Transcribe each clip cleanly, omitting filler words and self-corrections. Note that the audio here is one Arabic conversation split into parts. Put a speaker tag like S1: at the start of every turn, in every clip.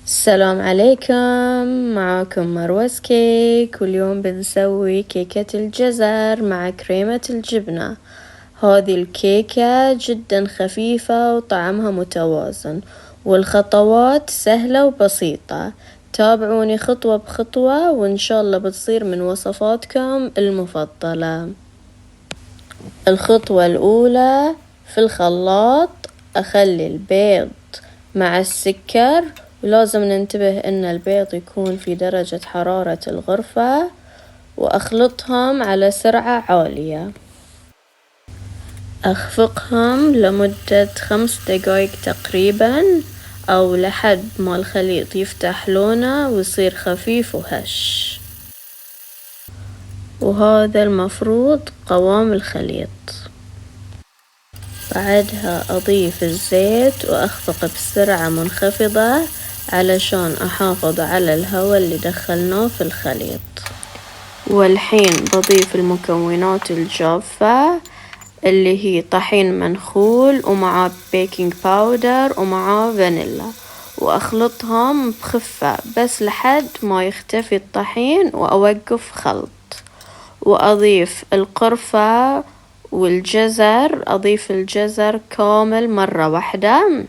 S1: السلام عليكم، معاكم مروز كيك، واليوم بنسوي كيكة الجزر مع كريمة الجبنة. هذه الكيكة جدا خفيفة وطعمها متوازن، والخطوات سهلة وبسيطة. تابعوني خطوة بخطوة وإن شاء الله بتصير من وصفاتكم المفضلة. الخطوة الأولى، في الخلاط أخلي البيض مع السكر، ولازم ننتبه إن البيض يكون في درجة حرارة الغرفة، وأخلطهم على سرعة عالية. أخفقهم لمدة 5 دقايق تقريبا، أو لحد ما الخليط يفتح لونه ويصير خفيف وهش. وهذا المفروض قوام الخليط. بعدها أضيف الزيت وأخفق بسرعة منخفضة علشان أحافظ على الهواء اللي دخلناه في الخليط. والحين بضيف المكونات الجافة اللي هي طحين منخول ومعاه بيكنج باودر ومعاه فانيلا، وأخلطهم بخفة بس لحد ما يختفي الطحين وأوقف خلط. وأضيف القرفة والجزر، أضيف الجزر كامل مرة واحدة.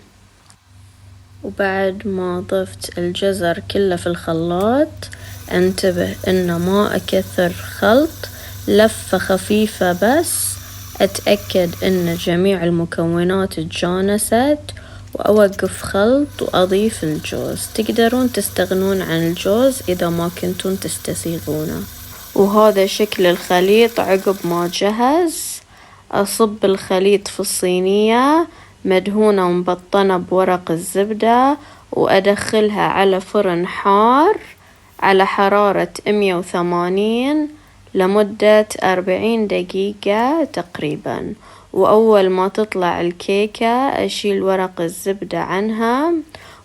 S1: وبعد ما ضفت الجزر كله في الخلاط، انتبه إنه ما أكثر خلط، لفة خفيفة بس، أتأكد إن جميع المكونات اتجانست، وأوقف خلط وأضيف الجوز. تقدرون تستغنون عن الجوز إذا ما كنتون تستسيغونه. وهذا شكل الخليط عقب ما جهز. أصب الخليط في الصينية مدهونة ومبطنة بورق الزبدة، وأدخلها على فرن حار على حرارة 180 لمدة 40 دقيقة تقريبا. وأول ما تطلع الكيكة أشيل ورق الزبدة عنها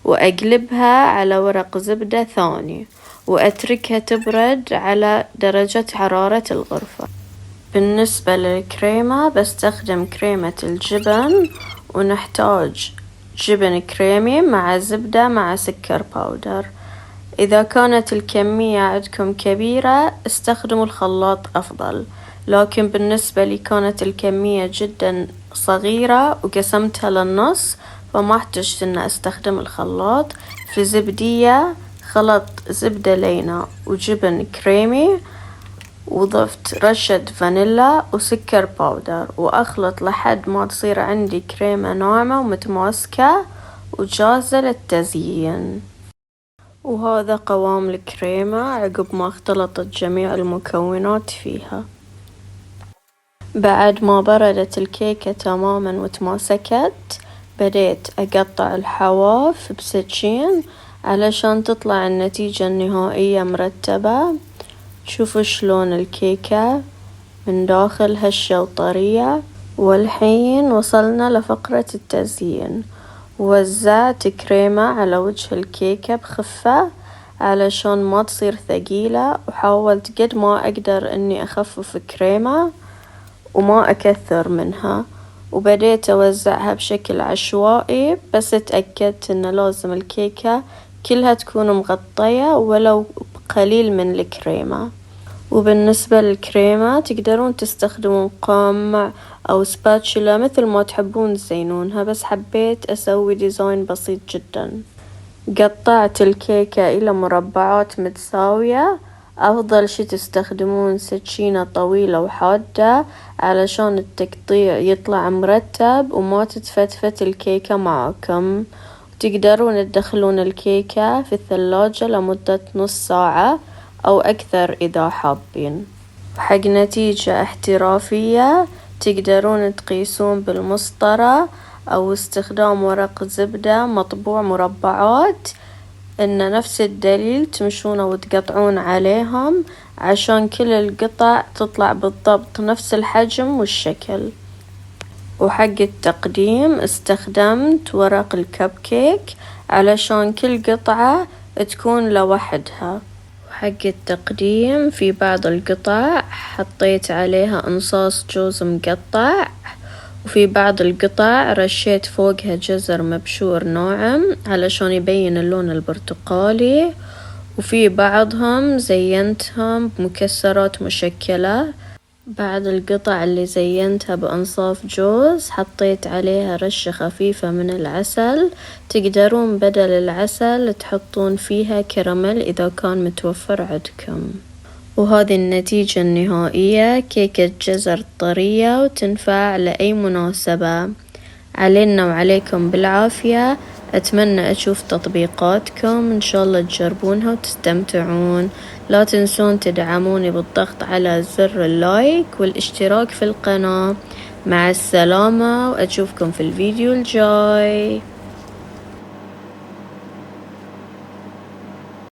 S1: وأقلبها على ورق زبدة ثاني، وأتركها تبرد على درجة حرارة الغرفة. بالنسبة للكريمة بستخدم كريمة الجبن، ونحتاج جبن كريمي مع زبدة مع سكر باودر. إذا كانت الكمية عندكم كبيرة استخدموا الخلاط أفضل، لكن بالنسبة لي كانت الكمية جدا صغيرة وقسمتها للنص، فما احتجت إن استخدم الخلاط. في زبدية خلط زبدة لينة وجبن كريمي، وضفت رشة فانيلا وسكر باودر، وأخلط لحد ما تصير عندي كريمة ناعمة ومتماسكة وجاهزة للتزيين. وهذا قوام الكريمة عقب ما اختلطت جميع المكونات فيها. بعد ما بردت الكيكة تماما وتماسكت، بديت أقطع الحواف بسكين علشان تطلع النتيجة النهائية مرتبة. شوفوا شلون الكيكة من داخل هشة وطرية. والحين وصلنا لفقرة التزيين. وزعت كريمة على وجه الكيكة بخفة علشان ما تصير ثقيلة، وحاولت قد ما أقدر إني أخفف كريمة وما أكثر منها، وبديت أوزعها بشكل عشوائي، بس تأكدت إن لازم الكيكة كلها تكون مغطية ولو قليل من الكريمة. وبالنسبة للكريمة تقدرون تستخدمون قمع أو سباتشولا مثل ما تحبون تزينونها، بس حبيت أسوي ديزاين بسيط جدا. قطعت الكيكة إلى مربعات متساوية. أفضل شي تستخدمون سكينة طويلة وحادة علشان التقطيع يطلع مرتب وما تتفتفت الكيكة معاكم. تقدرون تدخلون الكيكة في الثلاجة لمدة نص ساعة أو أكثر إذا حابين. وحق نتيجة احترافية تقدرون تقيسون بالمسطرة أو استخدام ورق زبدة مطبوع مربعات، إن نفس الدليل تمشون وتقطعون عليهم عشان كل القطع تطلع بالضبط نفس الحجم والشكل. وحق التقديم استخدمت ورق الكب كيك علشان كل قطعة تكون لوحدها. وحق التقديم في بعض القطع حطيت عليها أنصاص جوز مقطع، وفي بعض القطع رشيت فوقها جزر مبشور ناعم علشان يبين اللون البرتقالي، وفي بعضهم زينتهم بمكسرات مشكلة. بعد القطع اللي زينتها بأنصاف جوز حطيت عليها رشة خفيفة من العسل، تقدرون بدل العسل تحطون فيها كراميل إذا كان متوفر عندكم. وهذه النتيجة النهائية، كيكة جزر طرية وتنفع لأي مناسبة. علينا وعليكم بالعافية، أتمنى أشوف تطبيقاتكم، إن شاء الله تجربونها وتستمتعون. لا تنسون تدعموني بالضغط على زر اللايك والاشتراك في القناة. مع السلامة، وأشوفكم في الفيديو الجاي.